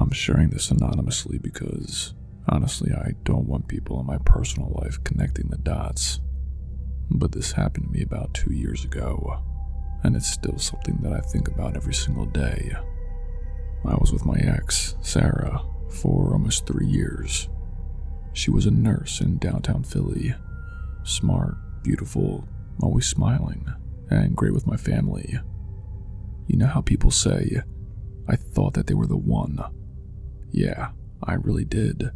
I'm sharing this anonymously because, honestly, I don't want people in my personal life connecting the dots. But this happened to me about 2 years ago, and it's still something that I think about every single day. I was with my ex, Sarah, for almost 3 years. She was a nurse in downtown Philly. Smart, beautiful, always smiling, and great with my family. You know how people say, I thought that they were the one. Yeah, I really did.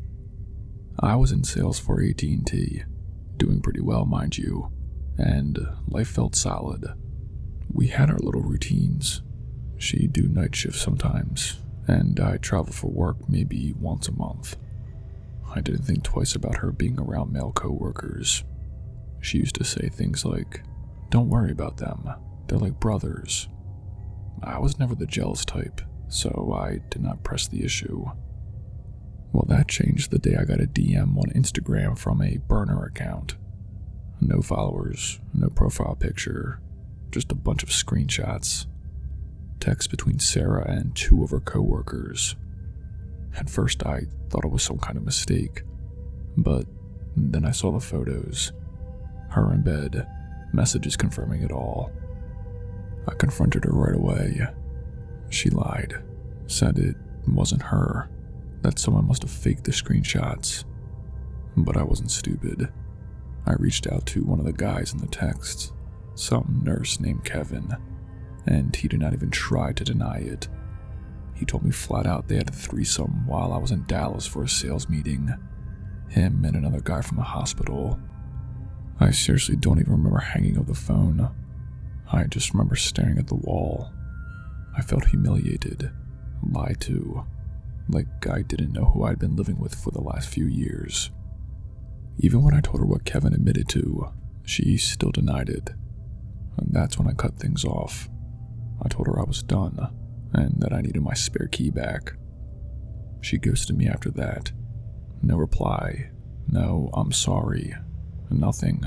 I was in sales for AT&T, doing pretty well, mind you, and life felt solid. We had our little routines. She'd do night shifts sometimes, and I'd travel for work maybe once a month. I didn't think twice about her being around male coworkers. She used to say things like, "Don't worry about them, they're like brothers." I was never the jealous type, so I did not press the issue. Well, that changed the day I got a DM on Instagram from a burner account. No followers, no profile picture, just a bunch of screenshots. Text between Sarah and 2 of her coworkers. At first I thought it was some kind of mistake, but then I saw the photos. Her in bed, messages confirming it all. I confronted her right away. She lied, said it wasn't her, that someone must have faked the screenshots. But I wasn't stupid. I reached out to one of the guys in the texts, some nurse named Kevin, and he did not even try to deny it. He told me flat out they had a threesome while I was in Dallas for a sales meeting. Him and another guy from the hospital. I seriously don't even remember hanging up the phone. I just remember staring at the wall. I felt humiliated, lied to, like I didn't know who I'd been living with for the last few years. Even when I told her what Kevin admitted to, she still denied it. And that's when I cut things off. I told her I was done, and that I needed my spare key back. She ghosted me after that. No reply, no "I'm sorry," nothing.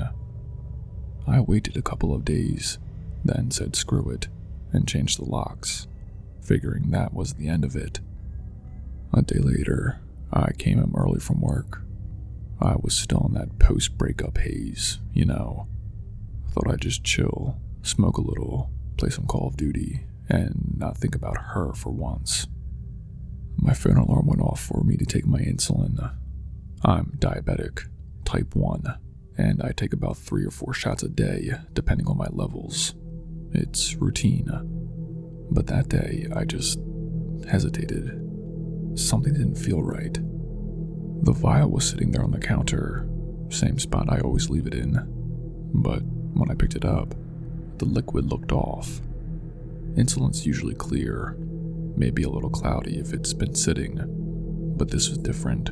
I waited a couple of days, then said screw it, and changed the locks, figuring that was the end of it. A day later, I came home early from work. I was still in that post-breakup haze, you know. Thought I'd just chill, smoke a little, play some Call of Duty, and not think about her for once. My phone alarm went off for me to take my insulin. I'm diabetic, type 1, and I take about 3 or 4 shots a day, depending on my levels. It's routine. But that day, I just hesitated. Something didn't feel right. The vial was sitting there on the counter, same spot I always leave it in. But when I picked it up, the liquid looked off. Insulin's usually clear, maybe a little cloudy if it's been sitting, but this was different.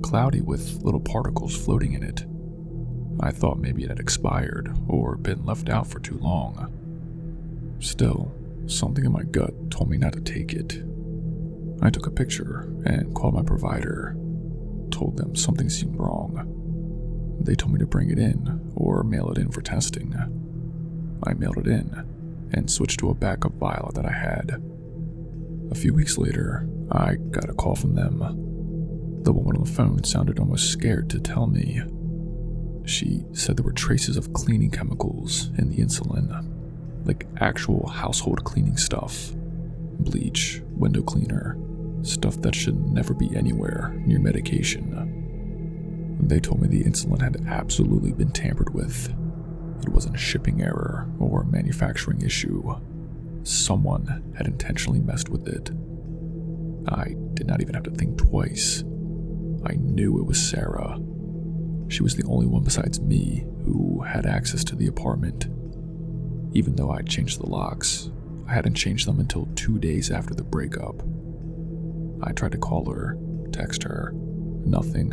Cloudy with little particles floating in it. I thought maybe it had expired or been left out for too long. Still, something in my gut told me not to take it. I took a picture and called my provider, told them something seemed wrong. They told me to bring it in or mail it in for testing. I mailed it in and switched to a backup vial that I had. A few weeks later, I got a call from them. The woman on the phone sounded almost scared to tell me. She said there were traces of cleaning chemicals in the insulin, like actual household cleaning stuff. Bleach, window cleaner, stuff that should never be anywhere near medication. They told me the insulin had absolutely been tampered with. It wasn't a shipping error or a manufacturing issue. Someone had intentionally messed with it. I did not even have to think twice. I knew it was Sarah. She was the only one besides me who had access to the apartment. Even though I'd changed the locks, I hadn't changed them until 2 days after the breakup. I tried to call her, text her, nothing.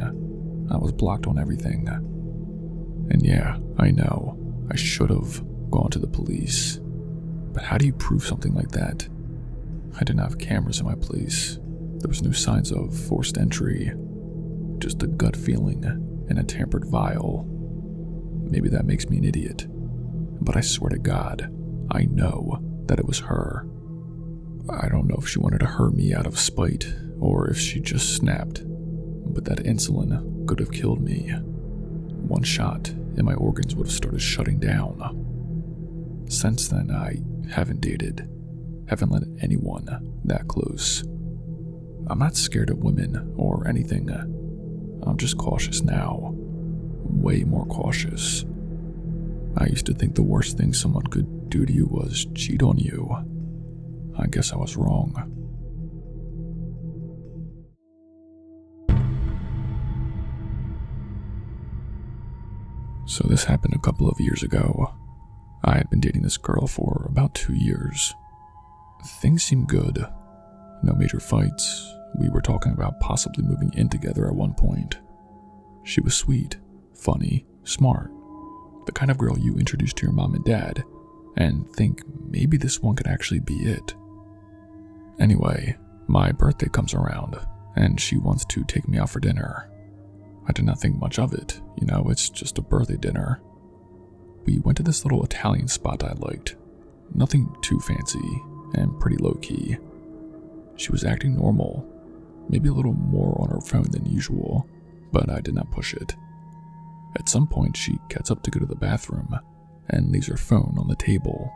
I was blocked on everything. And yeah, I know, I should have gone to the police. But how do you prove something like that? I didn't have cameras in my place. There was no signs of forced entry. Just a gut feeling and a tampered vial. Maybe that makes me an idiot. But I swear to God, I know that it was her. I don't know if she wanted to hurt me out of spite or if she just snapped, but that insulin could have killed me. One shot and my organs would have started shutting down. Since then, I haven't dated, haven't let anyone that close. I'm not scared of women or anything. I'm just cautious now, way more cautious. I used to think the worst thing someone could do to you was cheat on you. I guess I was wrong. So this happened a couple of years ago. I had been dating this girl for about 2 years. Things seemed good. No major fights. We were talking about possibly moving in together at one point. She was sweet, funny, smart. The kind of girl you introduce to your mom and dad and think maybe this one could actually be it. Anyway, my birthday comes around and she wants to take me out for dinner. I did not think much of it, it's just a birthday dinner. We went to this little Italian spot I liked. Nothing too fancy and pretty low-key. She was acting normal, maybe a little more on her phone than usual, but I did not push it. At some point, she gets up to go to the bathroom and leaves her phone on the table.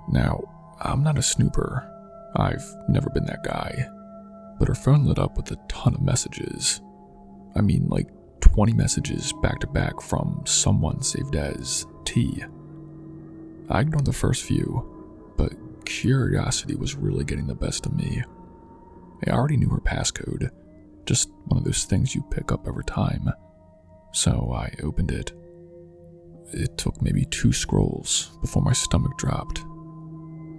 Now, I'm not a snooper. I've never been that guy. But her phone lit up with a ton of messages. I mean, like 20 messages back to back from someone saved as T. I ignored the first few, but curiosity was really getting the best of me. I already knew her passcode, just one of those things you pick up over time. So I opened it. It took maybe 2 scrolls before my stomach dropped.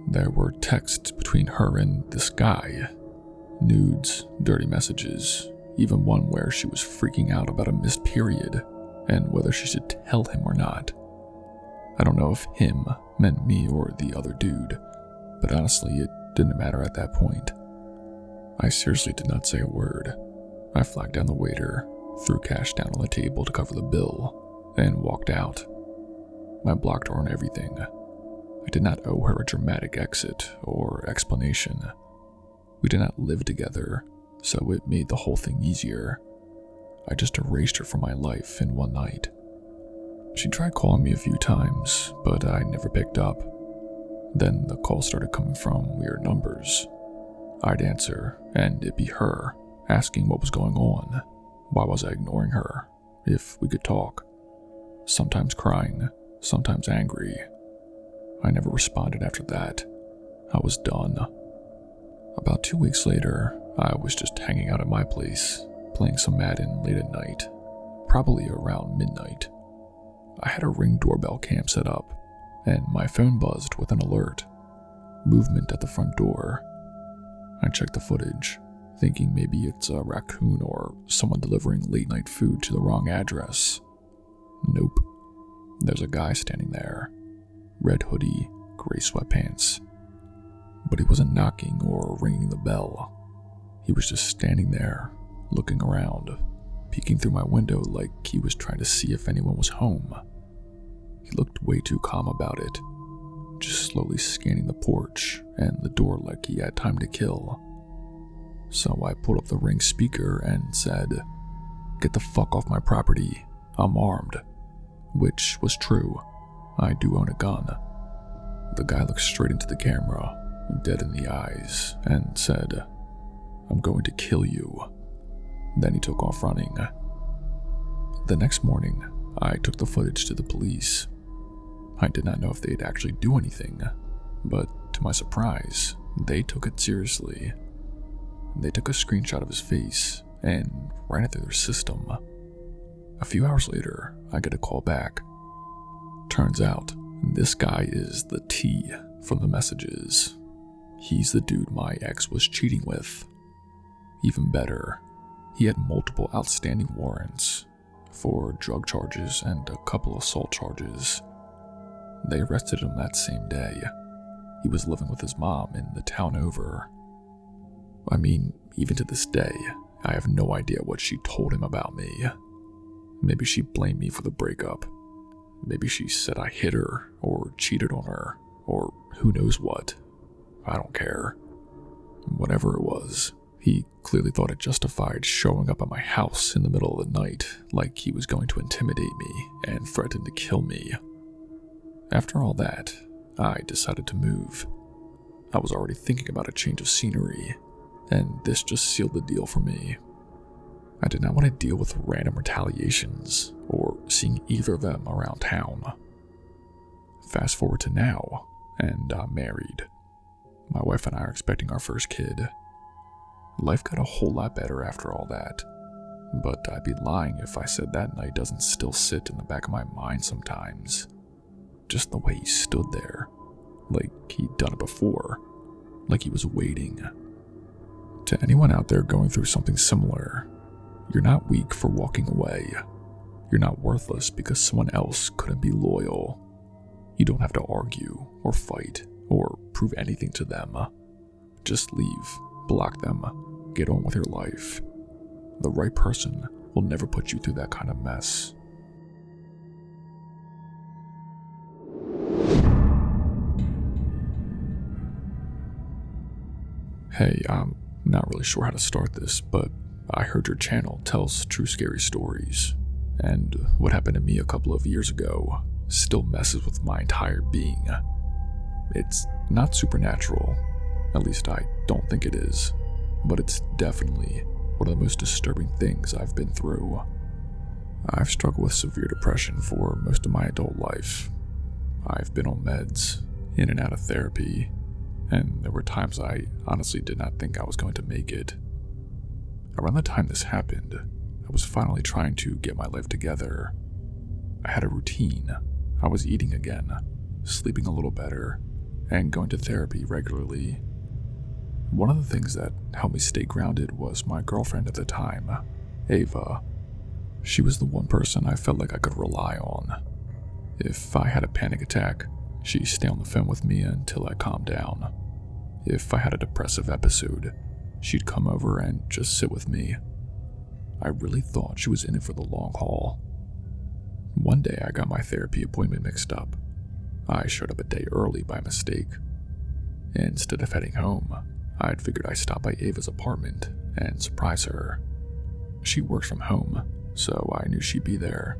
There were texts between her and this guy. Nudes, dirty messages, even one where she was freaking out about a missed period and whether she should tell him or not. I don't know if him meant me or the other dude, but honestly, it didn't matter at that point. I seriously did not say a word. I flagged down the waiter, threw cash down on the table to cover the bill, and walked out. I blocked her on everything. I did not owe her a dramatic exit or explanation. We did not live together, so it made the whole thing easier. I just erased her from my life in one night. She tried calling me a few times, but I never picked up. Then the calls started coming from weird numbers. I'd answer, and it'd be her, asking what was going on. Why was I ignoring her? If we could talk. Sometimes crying, sometimes angry. I never responded after that. I was done. About 2 weeks later, I was just hanging out at my place, playing some Madden late at night, probably around midnight. I had a Ring doorbell cam set up, and my phone buzzed with an alert. Movement at the front door. I checked the footage, thinking maybe it's a raccoon or someone delivering late-night food to the wrong address. Nope. There's a guy standing there. Red hoodie, gray sweatpants. But he wasn't knocking or ringing the bell. He was just standing there, looking around, peeking through my window like he was trying to see if anyone was home. He looked way too calm about it, just slowly scanning the porch and the door like he had time to kill. So I pulled up the Ring speaker and said, "Get the fuck off my property, I'm armed." Which was true. I do own a gun. The guy looked straight into the camera, dead in the eyes, and said, "I'm going to kill you." Then he took off running. The next morning, I took the footage to the police. I did not know if they'd actually do anything, but to my surprise, they took it seriously. They took a screenshot of his face and ran it through their system. A few hours later, I get a call back. Turns out, this guy is the T from the messages. He's the dude my ex was cheating with. Even better, he had multiple outstanding warrants for drug charges and a couple assault charges. They arrested him that same day. He was living with his mom in the town over. I mean, even to this day, I have no idea what she told him about me. Maybe she blamed me for the breakup. Maybe she said I hit her or cheated on her, or who knows what. I don't care. Whatever it was, He clearly thought it justified showing up at my house in the middle of the night, like he was going to intimidate me and threaten to kill me. After all that, I decided to move. I was already thinking about a change of scenery, and this just sealed the deal for me. I did not want to deal with random retaliations or seeing either of them around town. Fast forward to now, and I'm married. My wife and I are expecting our first kid. Life got a whole lot better after all that, but I'd be lying if I said that night doesn't still sit in the back of my mind sometimes. Just the way he stood there, like he'd done it before, like he was waiting. To anyone out there going through something similar, you're not weak for walking away. You're not worthless because someone else couldn't be loyal. You don't have to argue or fight or prove anything to them. Just leave, block them, get on with your life. The right person will never put you through that kind of mess. Hey, I'm not really sure how to start this, but I heard your channel tells true scary stories, and what happened to me a couple of years ago still messes with my entire being. It's not supernatural, at least I don't think it is, but it's definitely one of the most disturbing things I've been through. I've struggled with severe depression for most of my adult life. I've been on meds, in and out of therapy, and there were times I honestly did not think I was going to make it. Around the time this happened, I was finally trying to get my life together. I had a routine. I was eating again, sleeping a little better, and going to therapy regularly. One of the things that helped me stay grounded was my girlfriend at the time, Ava. She was the one person I felt like I could rely on. If I had a panic attack, she'd stay on the phone with me until I calmed down. If I had a depressive episode, she'd come over and just sit with me. I really thought she was in it for the long haul. One day I got my therapy appointment mixed up. I showed up a day early by mistake. Instead of heading home, I'd figured I'd stop by Ava's apartment and surprise her. She works from home, so I knew she'd be there.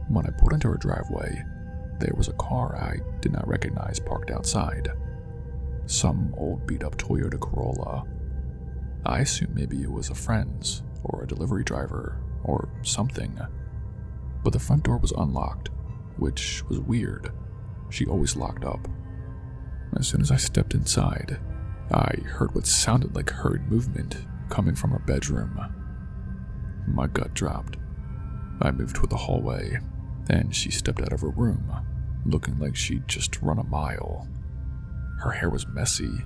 When I pulled into her driveway, there was a car I did not recognize parked outside. Some old beat-up Toyota Corolla. I assumed maybe it was a friend's, or a delivery driver, or something. But the front door was unlocked, which was weird. She always locked up. As soon as I stepped inside, I heard what sounded like hurried movement coming from her bedroom. My gut dropped. I moved toward the hallway, and she stepped out of her room, looking like she'd just run a mile. Her hair was messy,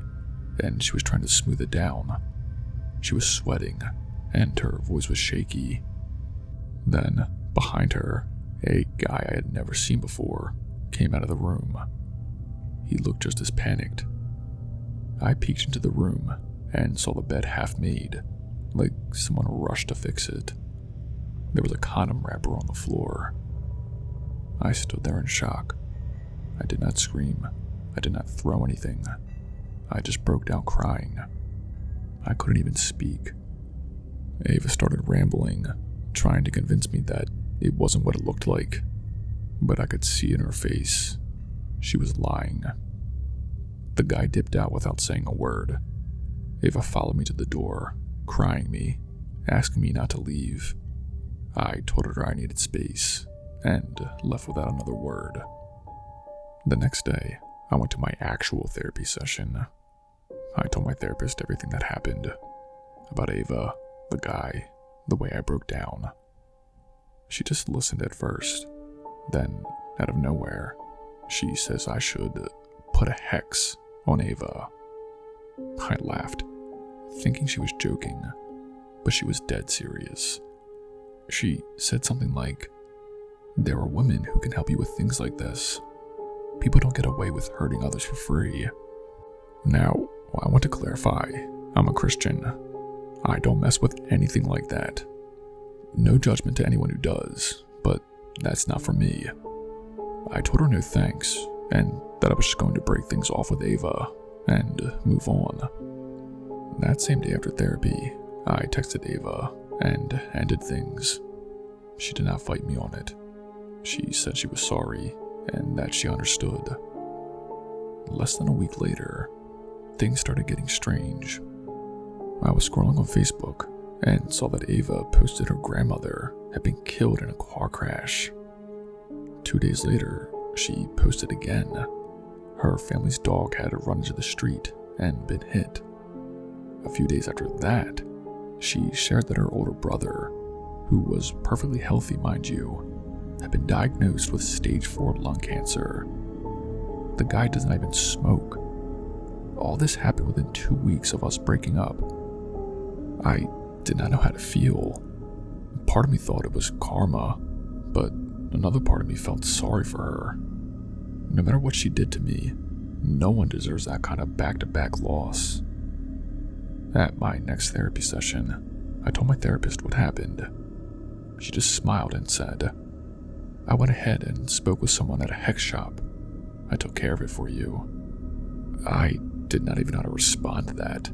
and she was trying to smooth it down. She was sweating, and her voice was shaky. Then, behind her, a guy I had never seen before came out of the room. He looked just as panicked. I peeked into the room and saw the bed half made, like someone rushed to fix it. There was a condom wrapper on the floor. I stood there in shock. I did not scream. I did not throw anything. I just broke down crying. I couldn't even speak. Ava started rambling, trying to convince me that it wasn't what it looked like, but I could see in her face she was lying. The guy dipped out without saying a word. Ava followed me to the door, crying me, asking me not to leave. I told her I needed space, and left without another word. The next day, I went to my actual therapy session. I told my therapist everything that happened, about Ava, the guy, the way I broke down. She just listened at first. Then, out of nowhere, she says I should put a hex on Ava. I laughed, thinking she was joking, but she was dead serious. She said something like, "There are women who can help you with things like this. People don't get away with hurting others for free." Now, I want to clarify, I'm a Christian. I don't mess with anything like that. No judgment to anyone who does, but that's not for me. I told her no thanks, and that I was just going to break things off with Ava and move on. That same day after therapy, I texted Ava and ended things. She did not fight me on it. She said she was sorry and that she understood. Less than a week later, things started getting strange. I was scrolling on Facebook and saw that Ava posted her grandmother had been killed in a car crash. 2 days later, she posted again. Her family's dog had run into the street and been hit. A few days after that, she shared that her older brother, who was perfectly healthy mind you, had been diagnosed with stage 4 lung cancer. The guy does not even smoke. All this happened within 2 weeks of us breaking up. I did not know how to feel. Part of me thought it was karma, but another part of me felt sorry for her. No matter what she did to me, no one deserves that kind of back-to-back loss. At my next therapy session, I told my therapist what happened. She just smiled and said, "I went ahead and spoke with someone at a hex shop. I took care of it for you." I did not even know how to respond to that.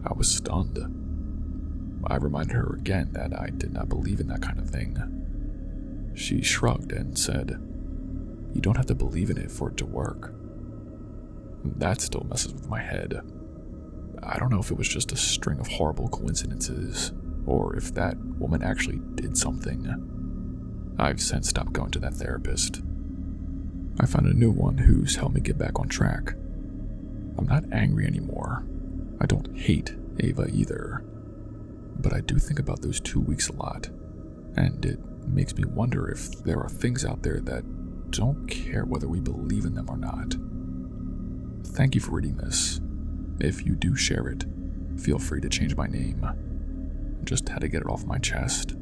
I was stunned. I reminded her again that I did not believe in that kind of thing. She shrugged and said, "You don't have to believe in it for it to work." That still messes with my head. I don't know if it was just a string of horrible coincidences, or if that woman actually did something. I've since stopped going to that therapist. I found a new one who's helped me get back on track. I'm not angry anymore. I don't hate Ava either. But I do think about those 2 weeks a lot, and it makes me wonder if there are things out there that don't care whether we believe in them or not. Thank you for reading this. If you do share it, feel free to change my name. Just had to get it off my chest.